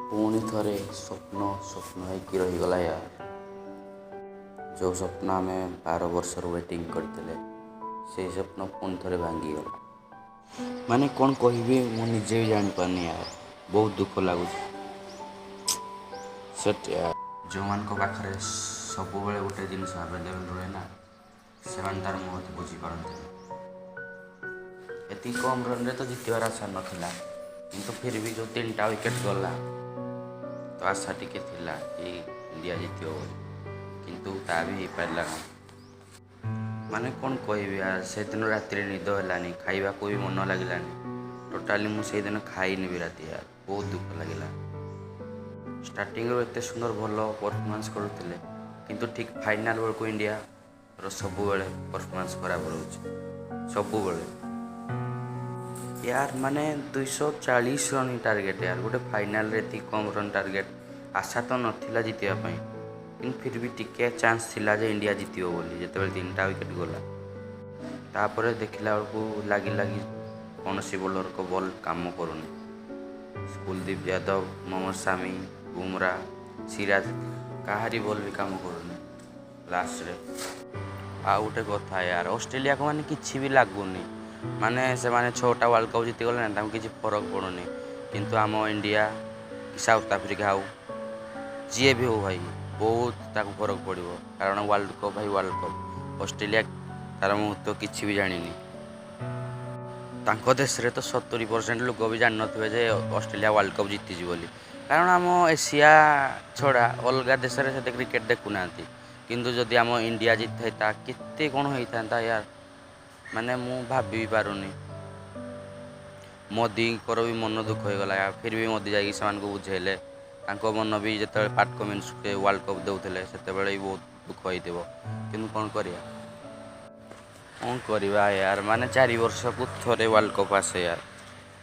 ପୁଣି ଥରେ ସ୍ୱପ୍ନ ହେଇକି ରହିଗଲା ୟାର। ଯେଉଁ ସ୍ୱପ୍ନ ଆମେ 12 ବର୍ଷରୁ ୱେଟିଂ କରିଥିଲେ ସେଇ ସ୍ୱପ୍ନ ପୁଣି ଥରେ ଭାଙ୍ଗିଗଲା। ମାନେ କ'ଣ କହିବି ମୁଁ ନିଜେ ବି ଜାଣିପାରୁନି ୟାର। ବହୁତ ଦୁଃଖ ଲାଗୁଛି। ସେଟା ଯେଉଁମାନଙ୍କ ପାଖରେ ସବୁବେଳେ ଗୋଟେ ଜିନିଷ ଆଭେଲେବଲ୍ ରୁହେ ନା, ସେମାନେ ତାର ମହତ୍ଵ ବୁଝିପାରନ୍ତିନି। ଏତିକି କମ୍ ରନ୍ରେ ତ ଜିତିବାର ଆଶା ନଥିଲା, କିନ୍ତୁ ଫିର୍ ବି ଯେଉଁ 3ଟା ୱିକେଟ୍ ଗଲା ତ ଆଶା ଟିକେ ଥିଲା କି ଇଣ୍ଡିଆ ଜିତିବ ବୋଲି, କିନ୍ତୁ ତା ବି ହେଇପାରିଲା ନାହିଁ। ମାନେ କ'ଣ କହିବି ସେଦିନ ରାତିରେ ନିଦ ହେଲାନି, ଖାଇବାକୁ ବି ମନ ଲାଗିଲାନି। ଟୋଟାଲି ମୁଁ ସେଇଦିନ ଖାଇନି ବି ରାତି ୟାର। ବହୁତ ଦୁଃଖ ଲାଗିଲା। ଷ୍ଟାର୍ଟିଂରୁ ଏତେ ସୁନ୍ଦର ଭଲ ପରଫର୍ମାନ୍ସ କରୁଥିଲେ, କିନ୍ତୁ ଠିକ୍ ଫାଇନାଲ୍ ବେଳକୁ ଇଣ୍ଡିଆର ସବୁବେଳେ ପରଫର୍ମାନ୍ସ ଖରାପ ରହୁଛି, ସବୁବେଳେ ୟାର। ମାନେ 240 ରନ୍ ଟାର୍ଗେଟ୍ ୟାର। ଗୋଟେ ଫାଇନାଲ୍ରେ ଏତିକି କମ୍ ରନ୍ ଟାର୍ଗେଟ୍, ଆଶା ତ ନଥିଲା ଜିତିବା ପାଇଁ, କିନ୍ତୁ ଫିର୍ ବି ଟିକେ ଚାନ୍ସ ଥିଲା ଯେ ଇଣ୍ଡିଆ ଜିତିବ ବୋଲି। ଯେତେବେଳେ 3ଟା ୱିକେଟ୍ ଗଲା ତାପରେ ଦେଖିଲା ବେଳକୁ ଲାଗିଲା କି କୌଣସି ବୋଲରଙ୍କ ବଲ୍ କାମ କରୁନି। କୁଲଦୀପ ଯାଦବ, ମହମ୍ମଦ ସାମି, ବୁମରା, ସିରାଜ, କାହାରି ବଲ୍ ବି କାମ କରୁନି ଲାଷ୍ଟରେ। ଆଉ ଗୋଟେ କଥା ୟାର, ଅଷ୍ଟ୍ରେଲିଆକୁ ମାନେ କିଛି ବି ଲାଗୁନି। ମାନେ ସେମାନେ 6ଟା ୱାର୍ଲ୍ଡ କପ୍ ଜିତିଗଲେ ନା, ତାଙ୍କୁ କିଛି ଫରକ ପଡ଼ୁନି। କିନ୍ତୁ ଆମ ଇଣ୍ଡିଆ କି ସାଉଥ୍ ଆଫ୍ରିକା ହଉ, ଯିଏ ବି ହଉ ଭାଇ, ବହୁତ ତାକୁ ଫରକ ପଡ଼ିବ। କାରଣ ୱାର୍ଲ୍ଡ କପ୍ ଭାଇ ୱାର୍ଲ୍ଡ କପ୍। ଅଷ୍ଟ୍ରେଲିଆ ତାର ମହତ୍ଵ କିଛି ବି ଜାଣିନି। ତାଙ୍କ ଦେଶରେ ତ 70% ଲୋକ ବି ଜାଣିନଥିବେ ଯେ ଅଷ୍ଟ୍ରେଲିଆ ୱାର୍ଲ୍ଡ କପ୍ ଜିତିଛି ବୋଲି। କାରଣ ଆମ ଏସିଆ ଛଡ଼ା ଅଲଗା ଦେଶରେ ସେତେ କ୍ରିକେଟ୍ ଦେଖୁନାହାନ୍ତି। କିନ୍ତୁ ଯଦି ଆମ ଇଣ୍ଡିଆ ଜିତିଥାଇତା କେତେ କ'ଣ ହେଇଥାନ୍ତା ୟାର। ମାନେ ମୁଁ ଭାବି ବି ପାରୁନି। ମୋଦିଙ୍କର ବି ମନ ଦୁଃଖ ହେଇଗଲା। ଫିର୍ ବି ମୋଦି ଯାଇକି ସେମାନଙ୍କୁ ବୁଝେଇଲେ। ତାଙ୍କ ମନ ବି ଯେତେବେଳେ ପାଟ୍ କମିନ୍ସକୁ ୱାର୍ଲ୍ଡ କପ୍ ଦେଉଥିଲେ ସେତେବେଳେ ବି ବହୁତ ଦୁଃଖ ହେଇଥିବ। କିନ୍ତୁ କ'ଣ କରିବା ୟାର। ମାନେ 4 ବର୍ଷକୁ ଥରେ ୱାର୍ଲ୍ଡ କପ୍ ଆସେ ୟାର।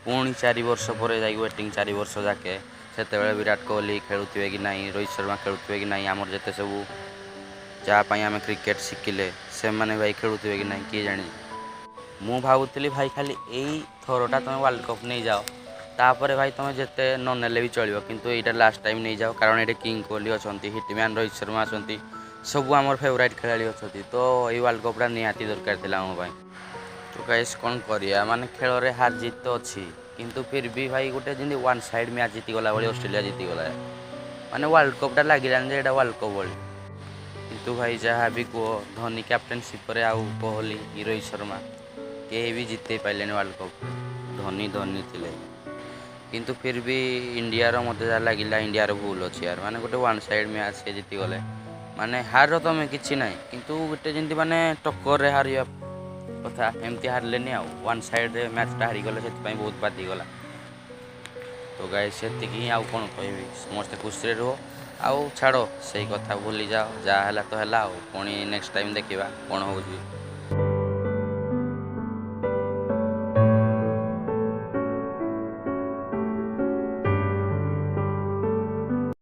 ପୁଣି 4 ବର୍ଷ ପରେ ଯାଇକି ୱେଟିଂ 4 ବର୍ଷ ଯାକେ। ସେତେବେଳେ ବିରାଟ କୋହଲି ଖେଳୁଥିବେ କି ନାହିଁ, ରୋହିତ ଶର୍ମା ଖେଳୁଥିବେ କି ନାହିଁ, ଆମର ଯେତେ ସବୁ ଯାହା ପାଇଁ ଆମେ କ୍ରିକେଟ୍ ଶିଖିଲେ ସେମାନେ ଭାଇ ଖେଳୁଥିବେ କି ନାହିଁ କିଏ ଜାଣିଛି। ମୁଁ ଭାବୁଥିଲି ଭାଇ ଖାଲି ଏଇ ଥରଟା ତୁମେ ୱାର୍ଲ୍ଡ କପ୍ ନେଇଯାଅ, ତାପରେ ଭାଇ ତୁମେ ଯେତେ ନ ନେଲେ ବି ଚଳିବ, କିନ୍ତୁ ଏଇଟା ଲାଷ୍ଟ ଟାଇମ୍ ନେଇଯାଅ। କାରଣ ଏଠି କିଙ୍ଗ କୋହଲି ଅଛନ୍ତି, ହିଟମ୍ୟାନ୍ ରୋହିତ ଶର୍ମା ଅଛନ୍ତି, ସବୁ ଆମର ଫେଭରାଇଟ୍ ଖେଳାଳି ଅଛନ୍ତି। ତ ଏଇ ୱାର୍ଲ୍ଡ କପ୍ଟା ନିହାତି ଦରକାର ଥିଲା ଆମ ପାଇଁ। ତ ଗାଇସ୍ କ'ଣ କରିବା, ମାନେ ଖେଳରେ ହାର ଜିତ ତ ଅଛି, କିନ୍ତୁ ଫିର୍ ବି ଭାଇ ଗୋଟେ ଯେମିତି ୱାନ୍ ସାଇଡ଼୍ ମ୍ୟାଚ୍ ଜିତିଗଲା ଭଳି ଅଷ୍ଟ୍ରେଲିଆ ଜିତିଗଲା। ମାନେ ୱାର୍ଲ୍ଡ କପ୍ଟା ଲାଗିଲାନି ଯେ ଏଇଟା ୱାର୍ଲ୍ଡ କପ୍ ଭଳି। କିନ୍ତୁ ଭାଇ ଯାହା ବି କୁହ, ଧୋନି କ୍ୟାପ୍ଟେନସିପ୍ରେ ଆଉ କୋହଲି, ରୋହିତ ଶର୍ମା କେହି ବି ଜିତେଇ ପାରିଲେନି ୱାର୍ଲ୍ଡ କପ୍। ଧୋନି ଥିଲେ। କିନ୍ତୁ ଫିର୍ ବି ଇଣ୍ଡିଆର ମୋତେ ଯାହା ଲାଗିଲା ଇଣ୍ଡିଆର ଭୁଲ୍ ଅଛି ୟାର। ମାନେ ଗୋଟେ ୱାନ୍ ସାଇଡ଼୍ ମ୍ୟାଚ୍ ସେ ଜିତିଗଲେ। ମାନେ ହାର ତମେ କିଛି ନାହିଁ, କିନ୍ତୁ ଗୋଟେ ଯେମିତି ମାନେ ଟକ୍କରରେ ହାରିବା କଥା ଏମିତି ହାରିଲେନି ଆଉ। ୱାନ୍ ସାଇଡ଼୍ରେ ମ୍ୟାଚ୍ଟା ହାରିଗଲେ, ସେଥିପାଇଁ ବହୁତ ବାଧିଗଲା। ତ ଗାଇସ୍ ସେତିକି ହିଁ, ଆଉ କ'ଣ କହିବି। ସମସ୍ତେ ଖୁସିରେ ରୁହ। ଆଉ ଛାଡ଼ ସେଇ କଥା ଭୁଲିଯାଅ, ଯାହା ହେଲା ତ ହେଲା ଆଉ। ପୁଣି ନେକ୍ସଟ୍ ଟାଇମ୍ ଦେଖିବା କ'ଣ ହେଉଛି।